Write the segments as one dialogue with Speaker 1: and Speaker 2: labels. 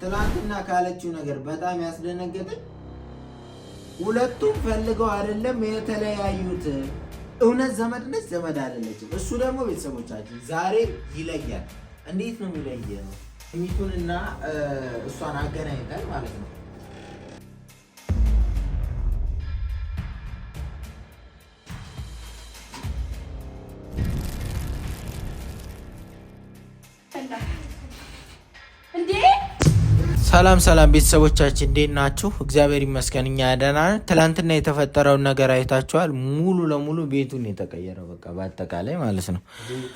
Speaker 1: ትናንትና ካለችው ነገር በጣም ያስደነገጠኝ ሁለቱም ፈልገው አይደለም የተለያዩት። እውነት ዘመድ ነች ዘመድ አይደለችም። እሱ ደግሞ ቤተሰቦቻችን ዛሬ ይለያል። እንዴት ነው የሚለየው? ሚቱንና እሷን አገናኝተን ማለት ነው። ሰላም ሰላም ቤተሰቦቻችን እንዴት ናችሁ? እግዚአብሔር ይመስገን እኛ ደህና ነን። ትላንትና የተፈጠረውን ነገር አይታችኋል። ሙሉ ለሙሉ ቤቱን የተቀየረው በቃ በአጠቃላይ ማለት ነው።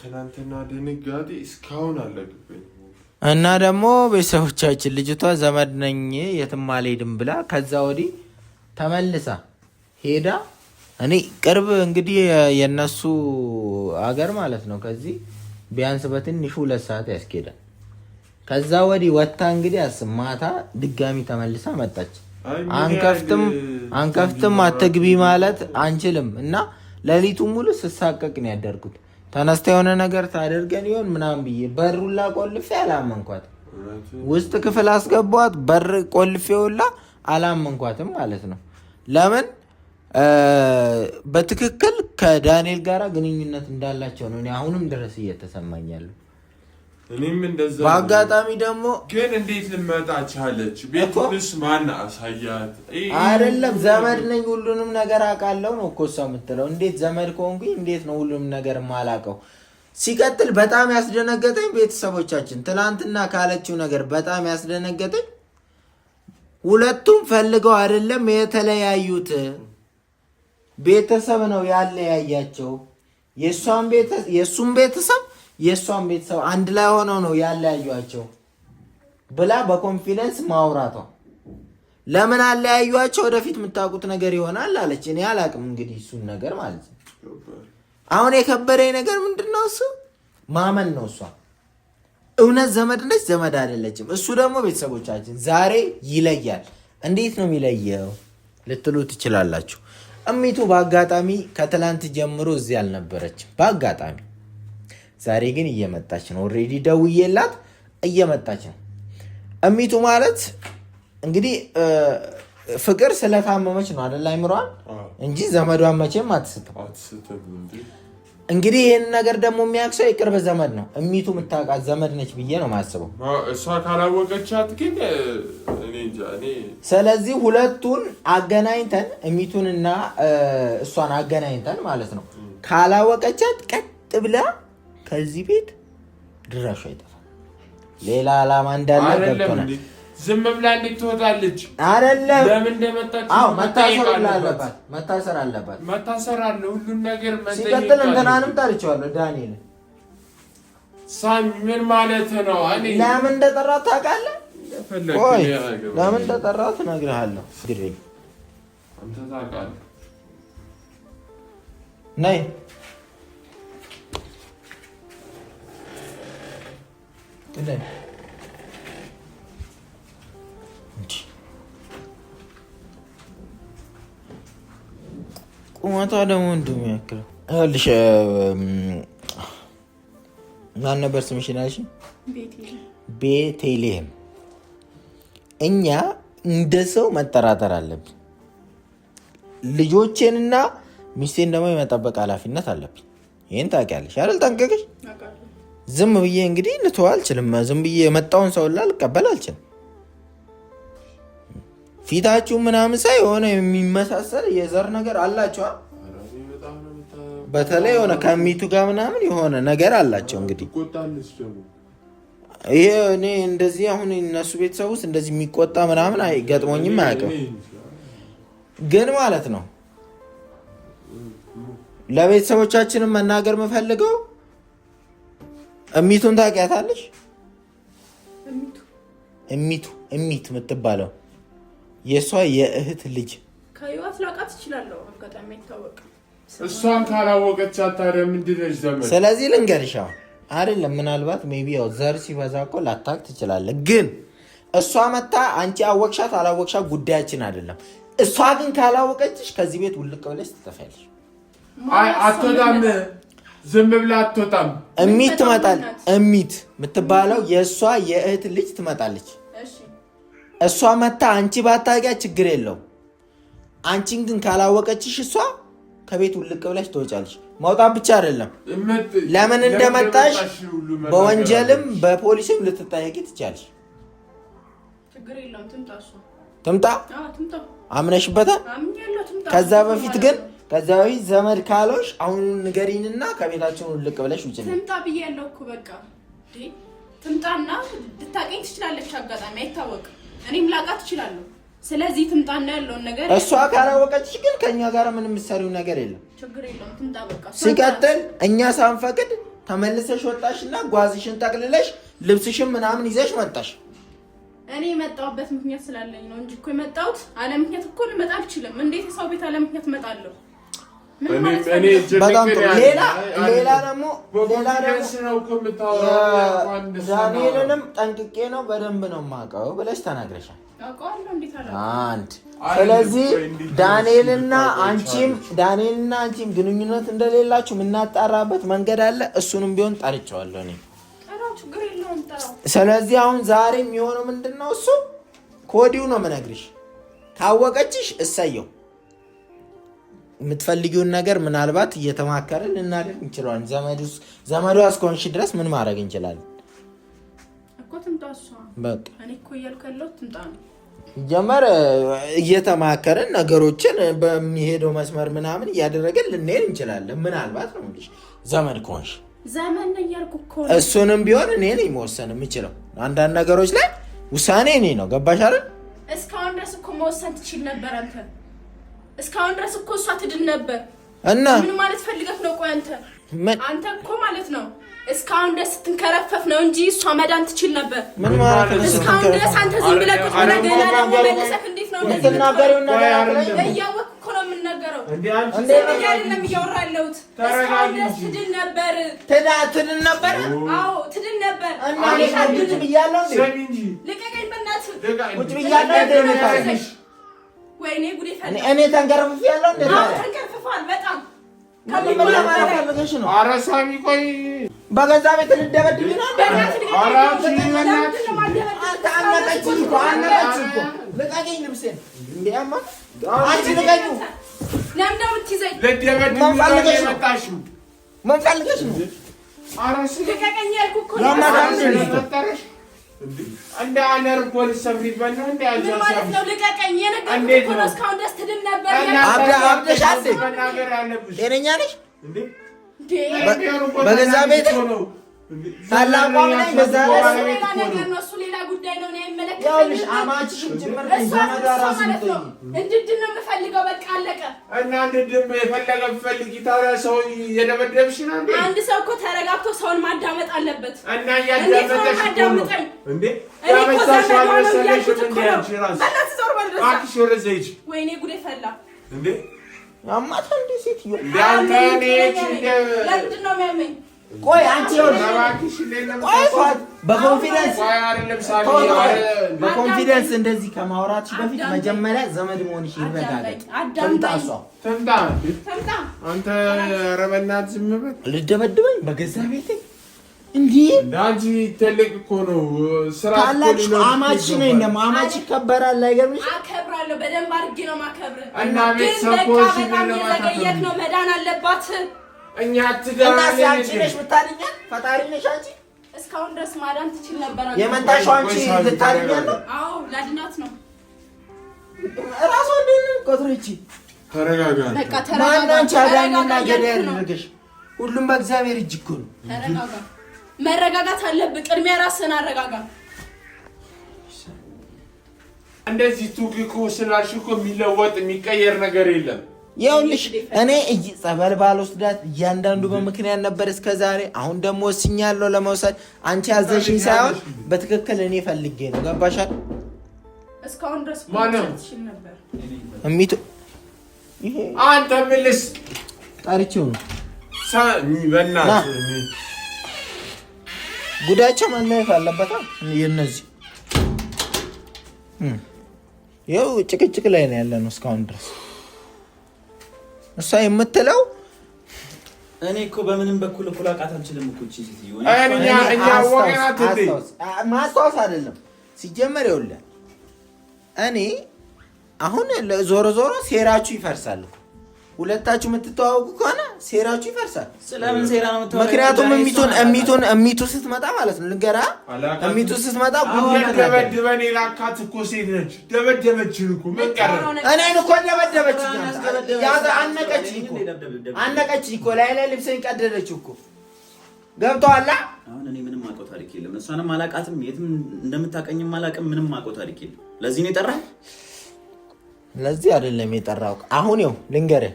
Speaker 2: ትናንትና ድንጋጤ እስካሁን አለብኝ
Speaker 1: እና ደግሞ ቤተሰቦቻችን ልጅቷ ዘመድ ነኝ የትም አልሄድም ብላ ከዛ ወዲህ ተመልሳ ሄዳ እኔ ቅርብ እንግዲህ የነሱ አገር ማለት ነው ከዚህ ቢያንስ በትንሹ 2 ሰዓት ያስኬዳል። ከዛ ወዲህ ወጣ እንግዲህ ማታ ድጋሚ ተመልሳ መጣች። አንከፍትም አትግቢ ማለት አንችልም እና ሌሊቱን ሙሉ ስሳቀቅ ነው ያደርኩት። ተነስታ የሆነ ነገር ታደርገን ይሆን ምናምን ብዬ በሩላ ቆልፌ አላመንኳት። ውስጥ ክፍል አስገቧት በር ቆልፌውላ አላመንኳትም ማለት ነው። ለምን በትክክል ከዳንኤል ጋራ ግንኙነት እንዳላቸው ነው እኔ አሁንም ድረስ እየተሰማኝ ያለው።
Speaker 2: እኔም እንደዛ
Speaker 1: በአጋጣሚ ደግሞ
Speaker 2: ግን እንዴት ልመጣ ቻለች? ቤቱንስ ማን አሳያት?
Speaker 1: አይደለም ዘመድ ነኝ ሁሉንም ነገር አውቃለሁ ነው እኮ እሷ የምትለው። እንዴት ዘመድ ከሆንኩኝ እንዴት ነው ሁሉንም ነገር የማላውቀው? ሲቀጥል በጣም ያስደነገጠኝ ቤተሰቦቻችን ትናንትና ካለችው ነገር በጣም ያስደነገጠኝ ሁለቱም ፈልገው አይደለም የተለያዩት። ቤተሰብ ነው ያለያያቸው። የእሱም ቤተሰብ የእሷን ቤተሰብ አንድ ላይ ሆነው ነው ያለያዩቸው ብላ በኮንፊደንስ ማውራቷ። ለምን አለያዩቸው? ወደፊት የምታውቁት ነገር ይሆናል አለች። እኔ አላውቅም እንግዲህ እሱን ነገር ማለት ነው። አሁን የከበረኝ ነገር ምንድነው? እሱ ማመን ነው። እሷ እውነት ዘመድ ነች ዘመድ አይደለችም። እሱ ደግሞ ቤተሰቦቻችን ዛሬ ይለያል። እንዴት ነው የሚለየው ልትሉ ትችላላችሁ። እሚቱ በአጋጣሚ ከትላንት ጀምሮ እዚህ አልነበረችም በአጋጣሚ። ዛሬ ግን እየመጣች ነው። ኦሬዲ ደውዬላት እየመጣች ነው። እሚቱ ማለት እንግዲህ ፍቅር ስለታመመች ነው አይደል አይምሯን እንጂ ዘመዷን መቼም አትስትም። እንግዲህ ይህን ነገር ደግሞ የሚያክሰው የቅርብ ዘመድ ነው። እሚቱ የምታውቃት ዘመድ ነች ብዬ ነው የማስበው።
Speaker 2: እሷ ካላወቀቻት ግን
Speaker 1: ስለዚህ ሁለቱን አገናኝተን እሚቱንና እሷን አገናኝተን ማለት ነው ካላወቀቻት ቀጥ ብላ ከዚህ ቤት ድራሹ አይጠፋም። ሌላ ዓላማ እንዳለ ገብቶናል።
Speaker 2: ዝም ብላ እንዴት ትወጣለች?
Speaker 1: አይደለም
Speaker 2: ለምን እንደመጣች
Speaker 1: መታሰር አለባት።
Speaker 2: መታሰር አለ ሁሉን ነገር መጠየቅ።
Speaker 1: ሲቀጥል እንትናንም ጠርቼዋለሁ ዳንኤል።
Speaker 2: ሳሚ ምን ማለት ነው? እኔ
Speaker 1: ለምን እንደጠራት ታውቃለህ? ለምን እንደጠራት እነግርሃለሁ። ግሬ
Speaker 2: አንተ ታውቃለህ።
Speaker 1: ነይ ቁመቷ ደግሞ እንደሚያክለው ይኸውልሽ። ማን ነበር ስምሽ? ቤቴልሄም። እኛ እንደ ሰው መጠራጠር አለብን። ልጆቼንና ሚስቴን ደግሞ የመጠበቅ ኃላፊነት አለብኝ። ይህን ታውቂያለሽ አይደል? ጠንቀቅሽ። ዝም ብዬ እንግዲህ ልተው አልችልም። ዝም ብዬ የመጣውን ሰው ልቀበል አልችልም። ፊታችሁ ምናምን ሳይ የሆነ የሚመሳሰል የዘር ነገር አላቸው። በተለይ የሆነ ከሚቱ ጋር ምናምን የሆነ ነገር አላቸው። እንግዲህ ይሄ እኔ እንደዚህ አሁን እነሱ ቤተሰብ ውስጥ እንደዚህ የሚቆጣ ምናምን ገጥሞኝም አያውቅም። ግን ማለት ነው ለቤተሰቦቻችንም መናገር የምፈልገው እሚቱን ታውቂያታለሽ? እሚት የምትባለው የእሷ የእህት ልጅ
Speaker 3: ከህይወት ላውቃት እችላለሁ። አጋጣሚ አይታወቅም።
Speaker 2: እሷን ካላወቀች ታዲያ ምንድን ነች ዘመድ?
Speaker 1: ስለዚህ ልንገርሽ አይደለም ምናልባት ሜይ ቢ ያው ዘር ሲበዛ እኮ ላታውቅ ትችላለህ። ግን እሷ መታ አንቺ አወቅሻት አላወቅሻት ጉዳያችን አይደለም። እሷ ግን ካላወቀችሽ ከዚህ ቤት ውልቅ ብለሽ ትጠፋለሽ።
Speaker 2: አትወጣም። ዝም ብላ አትወጣም።
Speaker 1: እሚት ትመጣለች። እሚት የምትባለው የእሷ የእህት ልጅ ትመጣለች። እሷ መታ አንቺ ባታውቂያ ችግር የለው። አንቺን ግን ካላወቀችሽ እሷ ከቤት ውልቅ ብለሽ ትወጫለሽ። መውጣት ብቻ አይደለም ለምን እንደመጣሽ በወንጀልም በፖሊስም ልትጠየቂ ትቻለሽ።
Speaker 3: ችግር የለውም
Speaker 1: ትምጣ። አምነሽበታል። ከዛ በፊት ዘመድ ካሎሽ አሁን ንገሪንና ከቤታችን ውልቅ ብለሽ ውጭ።
Speaker 3: ትምጣ ብያለሁ እኮ በቃ ትምጣና ልታገኝ ትችላለች። አጋጣሚ አይታወቅም። እኔም ላውቃት እችላለሁ። ስለዚህ ትምጣና ያለውን ነገር
Speaker 1: እሷ ካላወቀችሽ ግን ከኛ ጋር ምንም የምትሰሪው ነገር የለም።
Speaker 3: ችግር የለውም ትምጣ በቃ።
Speaker 1: ሲቀጥል እኛ ሳንፈቅድ ተመልሰሽ ወጣሽና ጓዝሽን ጠቅልለሽ ልብስሽን ምናምን ይዘሽ መጣሽ።
Speaker 3: እኔ የመጣሁበት ምክንያት ስላለኝ ነው እንጂ እኮ የመጣሁት አለ ምክንያት እኮ ልመጣ አልችልም። እንዴት ሰው ቤት አለ ምክንያት እመጣለሁ?
Speaker 1: በጣም ጥሩ። ሌላ ደግሞ ዳንኤልንም ጠንቅቄ ነው በደንብ ነው የማውቀው ብለሽ ተናግረሻል። አንድ ስለዚህ ዳንኤልና አንቺም ግንኙነት እንደሌላችሁ የምናጣራበት መንገድ አለ። እሱንም ቢሆን ጠርቼዋለሁ እኔ። ስለዚህ አሁን ዛሬ የሚሆነው ምንድነው? እሱ ኮዲው ነው የምነግርሽ። ካወቀችሽ እሰየው። የምትፈልጊውን ነገር ምናልባት እየተማከረን ልናደርግ እንችላለን። ዘመዷ እስከሆንሽ ድረስ ምን ማድረግ እንችላለን እኮ። ትምጣ እሷ በቃ። እኔ እኮ እያልኩ ያለሁት ትምጣ ነው። ጀመረ እየተማከረን ነገሮችን በሚሄደው መስመር ምናምን እያደረገን ልንሄድ እንችላለን። ምናልባት ነው እንዴ ዘመድ ከሆንሽ ዘመን ነው እያልኩ እኮ። እሱንም ቢሆን እኔ ነኝ መወሰን የምችለው። አንዳንድ ነገሮች ላይ ውሳኔ እኔ ነው። ገባሽ አይደል? እስካሁን ድረስ እኮ መወሰን ትችል ነበር አንተ። እስካሁን ድረስ እኮ እሷ ትድን ነበር እና ምን ማለት ፈልገህ ነው? ቆይ አንተ እኮ ማለት ነው እስካሁን ድረስ ስትንከረፈፍ ነው እንጂ እሷ መዳን ትችል ነበር። ምን ማለት ነው? እስካሁን ድረስ አንተ ዝም ብለህ እኮ ነገና ደግሞ መለሰክ እንዴት ነው እንደተናገረው ነገር እያወቅህ እኮ ነው የምንነገረው። እንዴ አይደለም እያወራለሁት። እስካሁን ድረስ ትድን ነበር። ትድን ነበር። አዎ ትድን ነበር። እና ቁጭ ብያለሁ እንዴ? ልቀቀኝ በእናትህ። ቁጭ ብያለሁ እንዴ? ወይኔ ጉዴ ፈላ። እኔ ተንከረፍፍ ያለው እንዴ? ተንከረፍፋል በጣም ከመላ ማራፈልገሽ ነው። ኧረ ሳሚ ቆይ በገዛ ቤት ልደበድብ ነው። ልቀቀኝ ልብሴን። እንዲያማ አንቺ ልቀኝ። ለምን ነው የምትይዘኝ? ምን ፈልገሽ ነው? ልቀቀኝ ያልኩህ እኮ ነው። እንደ አነር ፖሊስ ሰብሪት ባለው እንደ አጃ ማለት ነው። ልቀቀኝ። የነገርኩህ እኮ ነው። እስካሁን ደስ ትድን ነበር። አብደሽ አትይ። ጤነኛ ነሽ እንዴ? በገዛ ቤት ነው ታላቋ ላይ በዛ ሌላ ነገር ነው። እሱ ሌላ ጉዳይ ነው። ነው የመለከተኝ። ያውልሽ አማችሽ ጅምር ዘመዳራስ ነው እንድድን ነው የምፈልገው። በቃ አለቀ። እና እንድድም የፈለገ ፈልጊ። ታዲያ ሰው የደበደብሽ ነው እንዴ? አንድ ሰው እኮ ተረጋግቶ ሰውን ማዳመጥ አለበት። እና ያዳመጠሽ ነው እንዴ? ያበዛሽ አልመሰለሽ እንዴ? አንቺ ራስ አክሽ ወረዘይች። ወይኔ ጉዴ ፈላ እንዴ? ያማታ እንዴ ሴትዮ ያንተኔ ለምንድን ነው የሚያመኝ? ቆይ አንቺ በኮንፊደንስ እንደዚህ ከማውራትሽ በፊት መጀመሪያ ዘመድ መሆንሽ ይረጋገጥ። አንተ ኧረ በእናትህ ዝም በል። ልደበድበኝ በገዛ ቤቴ እንዴ? እንዳንቺ ትልቅ እኮ ነው ስራ ታላቅ አማች ነኝ። ደግሞ አማች ይከበራል። አይገርምሽ? አከብራለሁ። በደንብ አድርጌ ነው ማከብር። እና ቤተሰብ ኮሽ ነው መዳን አለባት። እኛ አትዳራለሽ ነሽ ብታድኛ ፈጣሪ ነሽ አንቺ። እስካሁን ድረስ ማዳን ትችል ነበር። የመጣሽው አንቺ ልታድኛ ነው? አዎ ላድናት ነው። ራሷ እንደነ ቆጥረቺ። ተረጋጋ። በቃ ተረጋጋ። ማን አንቺ አዳኝና ገዳይ ያደረገሽ? ሁሉም በእግዚአብሔር እጅ እኮ ነው። ተረጋጋ። መረጋጋት አለብህ። ቅድሚያ ራስህን አረጋጋ። እንደዚህ ቱቂኩ ስላልሽ እኮ የሚለወጥ የሚቀየር ነገር የለም። ይኸውልሽ እኔ ጸበል ባልወስዳት እያንዳንዱ በምክንያት ነበር እስከዛሬ። አሁን ደግሞ ወስኛለሁ ለመውሰድ። አንቺ ያዘሽኝ ሳይሆን በትክክል እኔ ፈልጌ ነው። ገባሻል? እስካሁን ድረስ ማንነትሽ ነበር እሚቱ ይሄ አንተ ምልስ ታሪቹ ሳሚ በእናት ጉዳቸው መለየት አለበት። የነዚህ ይኸው ጭቅጭቅ ላይ ነው ያለነው እስካሁን ድረስ። እሷ የምትለው እኔ እኮ በምንም በኩል እኮ ላውቃት አልችልም እኮ እቺ ሴትዮ። እኛ ወገናት እንዴ ማስታወስ አይደለም ሲጀመር። ይኸውልህ እኔ እኮ በምንም በኩል ላውቃት አልችልም እኮ እቺ ሴትዮ። እኛ ወገናት እንዴ ማስታወስ አይደለም ሲጀመር። ይኸውልህ እኔ እኮ በምንም በኩል ላውቃት አልችልም እኮ እቺ ሴትዮ። እኔ አሁን ዞሮ ሴራችሁ ይፈርሳል። ሁለታችሁ የምትተዋወቁ ከሆነ ሴራችሁ ይፈርሳል።
Speaker 4: ስለምን ሴራ ነው?
Speaker 1: ምክንያቱም እሚቱ ስትመጣ ማለት ነው ልንገራ፣ እሚቱ ስትመጣ
Speaker 2: ደበደበን የላካት እኮ ሴት ነች። ደበደበችን እኮ ምን ቀረ?
Speaker 1: እኔን እኮ ደበደበችኝ። አነቀችኝ እኮ ላይ ልብሰኝ ቀደደችው እኮ ገብቶሃል?
Speaker 4: አሁን እኔ ምንም አውቀው ታሪክ የለም። እሷንም አላውቃትም፣ የትም እንደምታቀኝም አላውቅም። ምንም አውቀው ታሪክ የለም። ለዚህ ነው የጠራህ?
Speaker 1: ለዚህ አይደለም የጠራው። አሁን ይኸው ልንገርህ፣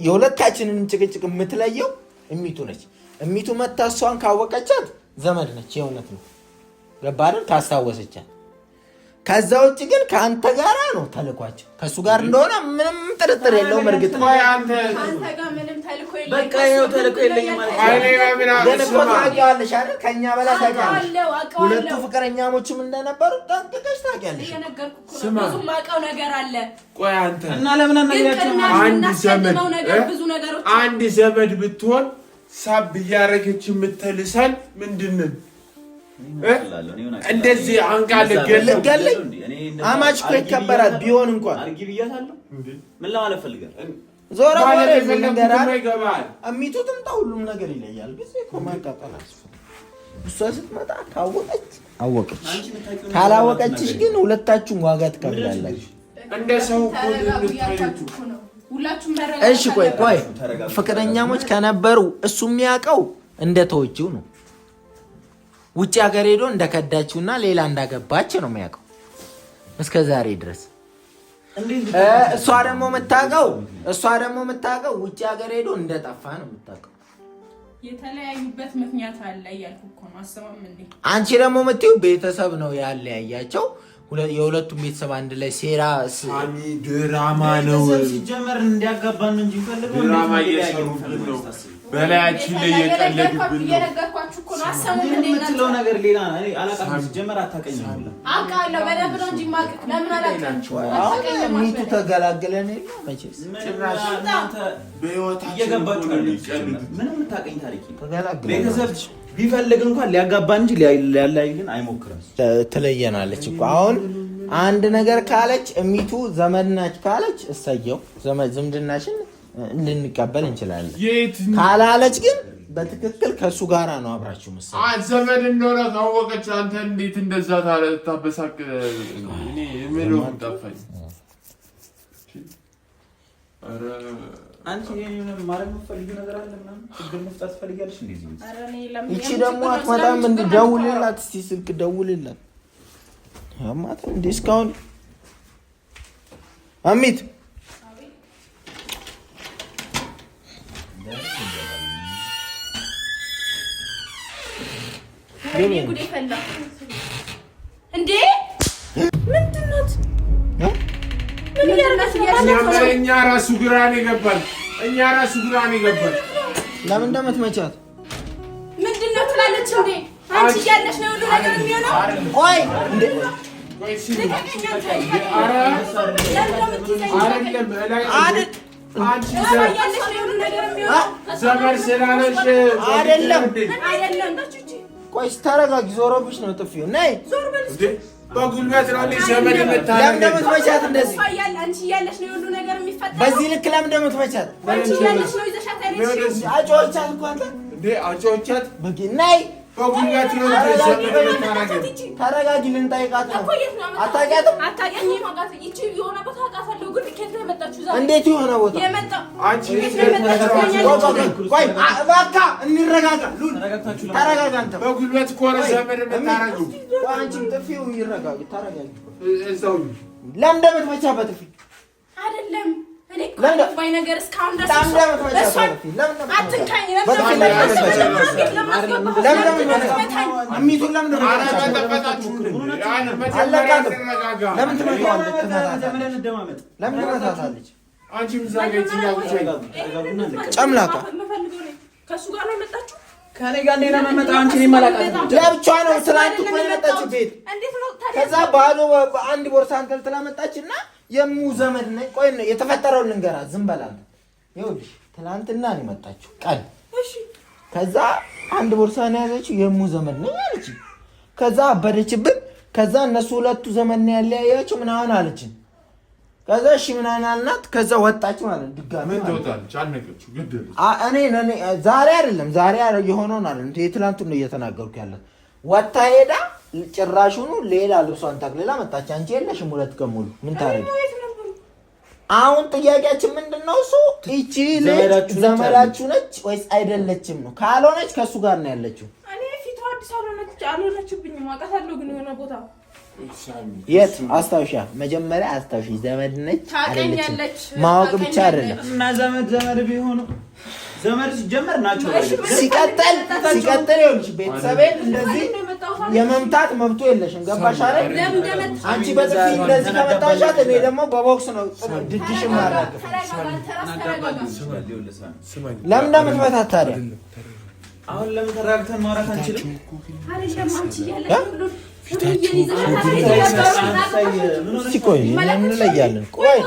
Speaker 1: የሁለታችንንም ጭቅጭቅ የምትለየው እሚቱ ነች። እሚቱ መታ እሷን ካወቀቻት ዘመድ ነች፣ የእውነት ነው። ገባህ አይደል? ካስታወሰቻት። ከዛ ውጭ ግን ከአንተ ጋራ ነው ተልኳቸው። ከእሱ ጋር እንደሆነ ምንም ጥርጥር የለውም። እርግጥ ነው
Speaker 3: አንተ ጋር ምንም ተልኮ የለኝም።
Speaker 4: በቃ ይኸው ተልኮ የለኝም ማለት ነው።
Speaker 1: ግን እኮ ታውቂዋለሽ አይደል? ከእኛ በላይ ታውቂያለሽ። ሁለቱ ፍቅረኛሞችም እንደነበሩ ጠንቅቀሽ ታውቂያለሽ።
Speaker 3: ብዙ የማውቀው ነገር አለ።
Speaker 2: ቆይ አንተ
Speaker 4: እና ለምን አናገራችሁ?
Speaker 2: አንድ ዘመድ ብትሆን ሳብ እያደረገች የምትልሰን ምንድን ነው? እንደዚህ አንቃለ
Speaker 1: ገለኝ አማች እኮ ይከበራል። ቢሆን እንኳን
Speaker 4: አርጊ ብያታለሁ። ምን ለማለት ፈልጋል?
Speaker 1: ዞራ ወሬ ነገር አይገባል። እሚቱ ትምጣ፣ ሁሉም ነገር ይለያል። ጊዜ እኮ ማቃጠል አስፈልግ። እሷ ስትመጣ አወቀች። ካላወቀችሽ ግን ሁለታችሁም ዋጋ ትከፍላላችሁ።
Speaker 2: እንደ ሰው እኮ
Speaker 1: እሺ ቆይ ፍቅረኛሞች ከነበሩ እሱ የሚያውቀው እንደተወችው ነው። ውጭ ሀገር ሄዶ እንደከዳችውና ሌላ እንዳገባች ነው የሚያውቀው እስከ ዛሬ ድረስ። እሷ ደግሞ የምታውቀው ውጭ ሀገር ሄዶ እንደጠፋ ነው የምታውቀው።
Speaker 3: የተለያዩበት ምክንያት አለ እያልኩ እኮ ነው። አሰማም እንዴ?
Speaker 1: አንቺ ደግሞ የምትይው ቤተሰብ ነው ያለያያቸው። የሁለቱም ቤተሰብ አንድ ላይ ሴራ
Speaker 2: ሳሚ ድራማ ነው።
Speaker 4: ሲጀመር እንዲያጋባን እንጂ ፈልገው
Speaker 2: ድራማ እየሰሩብን ነው። በላያችን ላይ የቀለዱብን ነው።
Speaker 3: እየነገርኳችሁ እኮ ነው። አሰሙም እንዴ?
Speaker 4: የምትለው ነገር ሌላ ነው። እኔ አላውቅም። ሲጀመር አታውቀኝም።
Speaker 3: አውቃለሁ በደንብ ነው እንጂ ማቅ ለምን አላውቃችሁ?
Speaker 1: ሚቱ ተገላገለን የለ መቼስ
Speaker 2: ጭራሽ እናንተ በህይወታችሁ
Speaker 4: እየገባችሁ ነው።
Speaker 2: የሚቀልዱት
Speaker 4: ምንም የምታውቀኝ ታሪክ
Speaker 1: ተገላገለን።
Speaker 4: ቤተሰብ ቢፈልግ እንኳን ሊያጋባ እንጂ ሊያለያይ ግን አይሞክርም።
Speaker 1: ትለየናለች እኮ አሁን አንድ ነገር ካለች እሚቱ ዘመድ ናች ካለች እሰየው፣ ዝምድናሽን እንድንቀበል እንችላለን። ካላለች ግን በትክክል ከሱ ጋራ ነው አብራችሁ መሰለኝ።
Speaker 2: ዘመድ እንደሆነ ካወቀች አንተ እንዴት እንደዛ ታበሳቅ? እኔ ምንም ጠፋኝ።
Speaker 4: አንቺ ማረግ የምትፈልጊው ነገር አለ ምናምን ችግር መፍታት ትፈልጊያለሽ? እንደዚህ
Speaker 1: ይቺ ደግሞ አትመጣም። እንደ ደውልላት እስቲ፣ ስልክ ደውልላት። አማታ እንደ እስካሁን አሚት
Speaker 3: እንዴ ምንድን ነው?
Speaker 2: እኛ ራሱ ግራን ይገባል።
Speaker 1: ለምን እንደምትመቻት
Speaker 3: ምንድን ነው ትላለች እንዴ? አንቺ እያለሽ ነው ሁሉ ነገር የሚሆነው።
Speaker 1: ቆይ እንዴ አይደለም። ቆይ ተረጋጊ። ዞሮብሽ ነው ጥፊው። ነይ
Speaker 2: በጉልበት ነው ዘመድ የምታረግ።
Speaker 1: ለምን እንደምትመቻት እንደዚህ?
Speaker 3: አንቺ እያለሽ ነው ሁሉ ነገር የሚፈጠረው።
Speaker 1: በዚህ ልክ ለምን እንደምትመቻት?
Speaker 3: አንቺ እያለሽ ነው ይዘሻት አይደልሽ?
Speaker 1: አጮቻት እኮ አንተ
Speaker 2: እንዴ አጮቻት
Speaker 1: በጊ ነይ
Speaker 2: በጉልበት ነው ዘመድ የምታረግ።
Speaker 1: ተረጋጊ። ልንጠይቃት ነው።
Speaker 3: አታውቂያትም? አታውቂኝም። አውቃት ይቺ የሆነ ቦታ አውቃታለሁ፣ ግን ከየት ነው የመጣችው? ዛሬ
Speaker 1: እንዴት የሆነ ቦታ
Speaker 3: የመጣው?
Speaker 2: አንቺ
Speaker 1: ቆይ እባክህ እንረጋጋ። ተረጋጋ አንተ።
Speaker 2: በጉልበት ከሆነ ዘመድ የምታረግ
Speaker 1: አንቺም ጥፊው ይረጋጋ። ተረጋጊ።
Speaker 2: እዛው
Speaker 1: ለምን እንደምትመቻት በጥፊ
Speaker 3: አይደለም። እኔ ባይ ነገር እስካሁን ድረስ አትንካኝ። ጨምላቃ ከእሱ ጋር ነው የመጣችሁ?
Speaker 4: ከኔ ጋር እንዴት ነው የምመጣው? አንቺን ይመላቃል
Speaker 1: ለብቻዋ ነው። ትናንት እኮ የመጣችው ቤት። ከዛ ባዶ በአንድ ቦርሳ አንጠልጥላ መጣችና የሙ ዘመድ ነኝ። ቆይ የተፈጠረውን ልንገራት። ዝም በላት። ይኸውልሽ ትናንትና ነው የመጣችው ቀን።
Speaker 3: እሺ
Speaker 1: ከዛ አንድ ቦርሳ ነው ያዘችው። የሙ ዘመድ ነኝ አለች። ከዛ አበደችብን። ከዛ እነሱ ሁለቱ ዘመን ነው ያለያያቸው ምናምን አለችን። ከዛ እሺ ምናምን አልናት። ከዛ ወጣች ማለት ድጋሚ
Speaker 2: ምን ትወጣለች? አልነገርኩሽ ግድልሽ
Speaker 1: እኔ ዛሬ አይደለም ዛሬ የሆነውን አለ እንዴ ትላንቱ ነው እየተናገርኩ ያለው። ወጣ ሄዳ ጭራሹኑ ሌላ ልብሷን ታክለላ መጣች። አንቺ የለሽም ሁለት ቀን ሙሉ ምን ታረጊ? አሁን ጥያቄያችን ምንድነው? እሱ እቺ ልጅ ዘመዳችሁ ነች ወይስ አይደለችም ነው። ካልሆነች ከሱ ጋር ነው ያለችው።
Speaker 3: እኔ ፊቷ አዲስ አልሆነችብኝም። አውቃታለሁ ግን የሆነ ቦታ
Speaker 1: የት አስታውሻ? መጀመሪያ አስታውሺ። ዘመድ ነች አይደለችም ማወቅ ብቻ አይደለም።
Speaker 4: እና ዘመድ ቢሆኑ ዘመድ ሲጀመር ናቸው።
Speaker 1: ሲቀጥል ይኸውልሽ ቤተሰቤን እንደዚህ የመምታት መብቱ የለሽም። ገባሽ አይደል? አንቺ በጥፊ እንደዚህ ከመታሻት እኔ ደግሞ በቦክስ ነው ድድሽ ማራገፍ። ለምን እንደምትመታት ታዲያ?
Speaker 4: አሁን ለምን ተራግተን ማውራት አንችልም?
Speaker 3: አይደለም አንቺ ያለሽ ሁሉ
Speaker 1: እስቲ ቆይ ምን ለያለን? ቆይ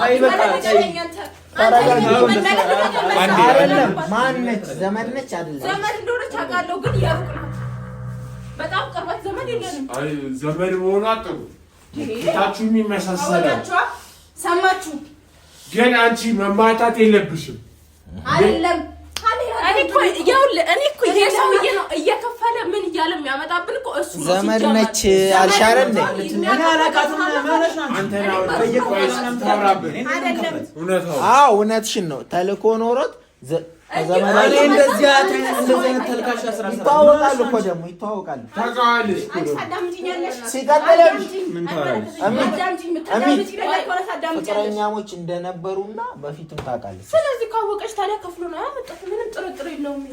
Speaker 1: አይደለም ማነች? ዘመድ ነች አይደለም?
Speaker 3: ዘመድ እንደሆነች አውቃለሁ ግን የሩቅ ናት። በጣም ቅርበት ዘመድ የለንም።
Speaker 2: አይ ዘመድ መሆኗ ጥሩ ታችሁ የሚመሳሰለው
Speaker 3: ሰማችሁ።
Speaker 2: ግን አንቺ መማታት የለብሽም
Speaker 3: አይደለም። እኔ እኮ የሰውዬ ነው እየከፈለ ምን እያለ የሚያመጣብን እኮ እሱ ነው።
Speaker 1: ዘመድ ነች አልሻረን ነው እውነትሽን ነው። ተልኮ ኖሮት
Speaker 4: እንደዚህ አይነት ተልካሽ
Speaker 1: ይተዋወቃሉ እኮ ደግሞ ይተዋወቃሉ። ፍቅረኛሞች እንደነበሩና በፊትም ታውቃለች።
Speaker 3: ስለዚህ ካወቀች ታዲያ ከፍሎ ነው ያመጣት። ምንም ጥርጥር የለውም።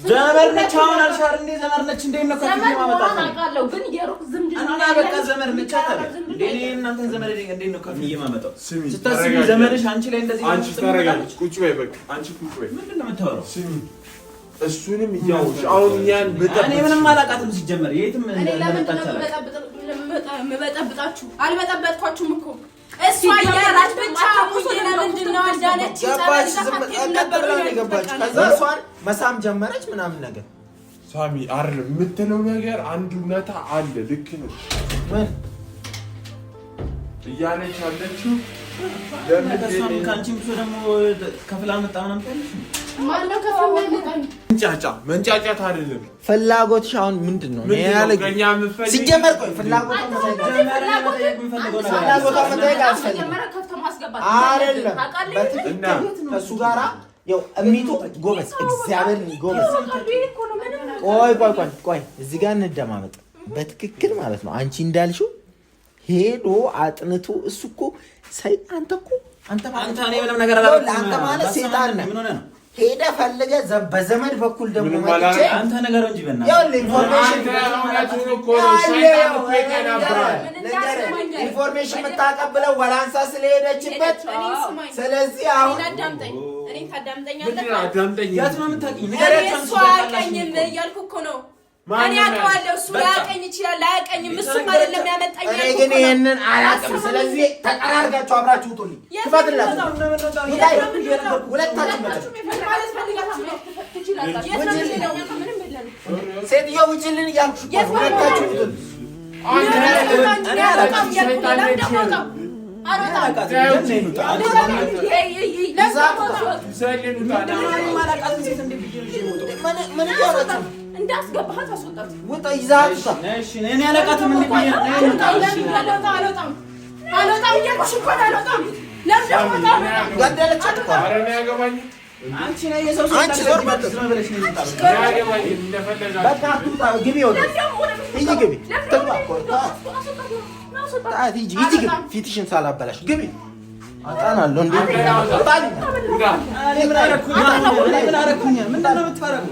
Speaker 4: ዘመድ ነች አሁን አልሻር እንዴ ዘመድ ነች እንዴ ነው ከፊት ማመጣት
Speaker 3: አውቃለሁ ግን የሩቅ ዝምድና
Speaker 4: እና በቃ ዘመድ ነች አይደል እንዴ? እናንተ ዘመድ እንዴ ነው ከፊት ማመጣው? ስታስቢ ዘመድሽ አንቺ ላይ እንደዚህ
Speaker 2: አንቺ ታረጋለች። ቁጭ በይ በቃ አንቺ ቁጭ በይ።
Speaker 4: ምንድን ነው የምታወራው?
Speaker 2: ስሚ እሱንም እያውሽ አሁን ያን በጣም
Speaker 4: እኔ ምንም አላውቃትም ሲጀመር የትም እንደመጣች
Speaker 3: መበጠብጣችሁ አልበጠበጥኳችሁም እኮ እሷ ያራች ብቻ ሙየና ምንድነው አንዳነች
Speaker 1: ገባች። ከዛ እሷን መሳም ጀመረች ምናምን ነገር
Speaker 2: ሳሚ አይደለም የምትለው ነገር አንድ እውነታ አለ። ልክ ነው።
Speaker 1: ምን
Speaker 2: እያለች አለችው?
Speaker 4: ለምን ካንቺም ሰው ደግሞ ከፍላ መጣ ምናምን ታለሽ?
Speaker 3: ማነው ከፍላ መጣ?
Speaker 2: መንጫጫት አይደለም
Speaker 1: ፍላጎትሽ አሁን ምንድነው? እኔ ያለ ሲጀመር ቆይ ፍላጎቷ አይደለም ከእሱ ጋራ ያው እሚቱ ጎበዝ እግዚአብሔር ጎበዝ። ቆይ እዚህ ጋር እንደማመጥ በትክክል ማለት ነው። አንቺ እንዳልሽው ሄዶ አጥንቱ እሱ እኮ አንተ
Speaker 4: እኔ ምንም ነገር አላደረኩም።
Speaker 1: አንተ ማለት ሴጣን ነህ። ሄደ ፈልገ በዘመድ በኩል ደግሞ መጥቼ
Speaker 4: አንተ ነገር እንጂ በእናትህ
Speaker 1: ያው ኢንፎርሜሽን የምታቀብለው ወላንሳ ስለሄደችበት ስለዚህ አሁን
Speaker 3: እኔን ታዳምጠኛለህ?
Speaker 4: ያት ነው የምታውቂኝ?
Speaker 3: እሱ አያውቀኝም እያልኩ እኮ ነው። እኔ አውቀዋለሁ። እሱ ላያውቀኝ ይችላል፣ ላያውቀኝም። እሱም አይደለም ያመጣኝ።
Speaker 1: እኔ ግን ይሄንን አላውቅም። ስለዚህ ተቀራርጋችሁ አብራችሁ ውጡልኝ። ትፈትላችሁ ሁለታችሁ ሴትዮ ውጭልን እያልኩሽ ሁለታችሁ ውጡልኝ።
Speaker 3: እንዳስገባሃት አስወጣት።
Speaker 1: ውጣ ይዛት
Speaker 4: እሺ እኔ አላውቃትም። ምን
Speaker 3: አልወጣም እያልኩሽ እኮ ነው። አልወጣም
Speaker 1: ገደለቻት እኮ
Speaker 4: አንቺ ነህ የሰው ሰው
Speaker 1: አንቺ ዞር ማለት ነው ብለሽ ነው በቃ ግቢ ወደ እጂ ግቢ ግቢ ፊትሽን ሳላበላሽ ግቢ አጣናለሁ እንዴ
Speaker 4: ምን አደረኩኝ? ምንድን ነው የምትፈረው?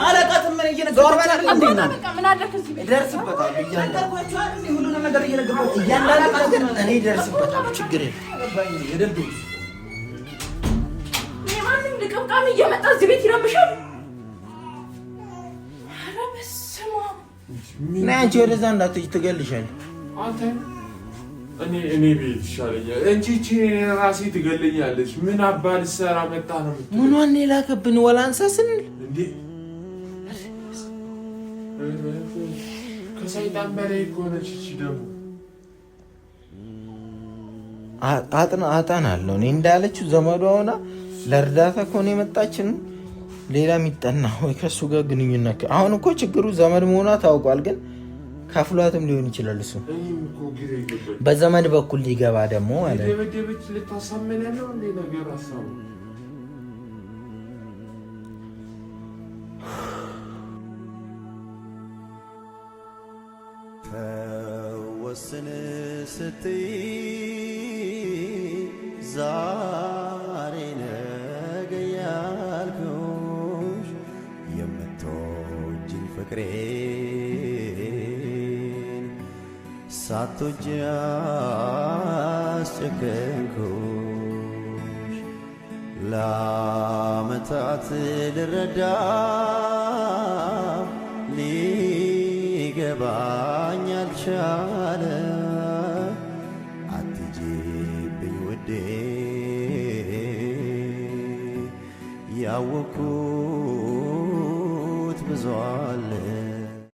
Speaker 4: አላውቃትም። ምን እየነገርኩህ እንዴ ነው?
Speaker 3: ምን አደረክ? እዚህ
Speaker 1: እደርስበታለሁ።
Speaker 4: እያንዳንዱ ሁሉንም ነገር እየነገርኩህ
Speaker 1: እያንዳንዱ ነገር እኔ እደርስበታለሁ። ችግር የለም።
Speaker 3: ማንም ልቅምቃሚ እየመጣ እዚህ ቤት ይረብሻል። ኧረ በስመ አብ
Speaker 1: ነይ አንቺ ወደዛ እንዳትሄጂ ትገልሻለሽ።
Speaker 2: እኔ ቤት ይሻለኛል እንጂ እቺ ራሴ ትገለኛለች። ምን አባል ሰራ መጣ ነው የምትለው?
Speaker 1: ምኗን የላከብን ወላንሳ ስንል እንዴ
Speaker 2: ከሰይጣን በላይ እኮ ነች እቺ ደግሞ
Speaker 1: አጠናለሁ እኔ እንዳለችው ዘመዷ ሆና ለእርዳታ ከሆነ የመጣችን ሌላ የሚጠና ወይ ከእሱ ጋር ግንኙነት አሁን እኮ ችግሩ ዘመድ መሆኗ ታውቋል፣ ግን ከፍሏትም ሊሆን ይችላል። እሱ በዘመድ በኩል ሊገባ ደግሞ ማለት
Speaker 2: ደብደብች ልታሳመነ ነው እንዴ ነገር አሳው
Speaker 5: ወስን ስትይ ዛሬ ነገ ያልኩሽ የምትወጂኝ ፍቅሬን ሳትወጂ አስጨከንኩሽ ለዓመታት ልረዳ ሊገባኝ አልቻለ አትጂብኝ ውዴ ያወኩ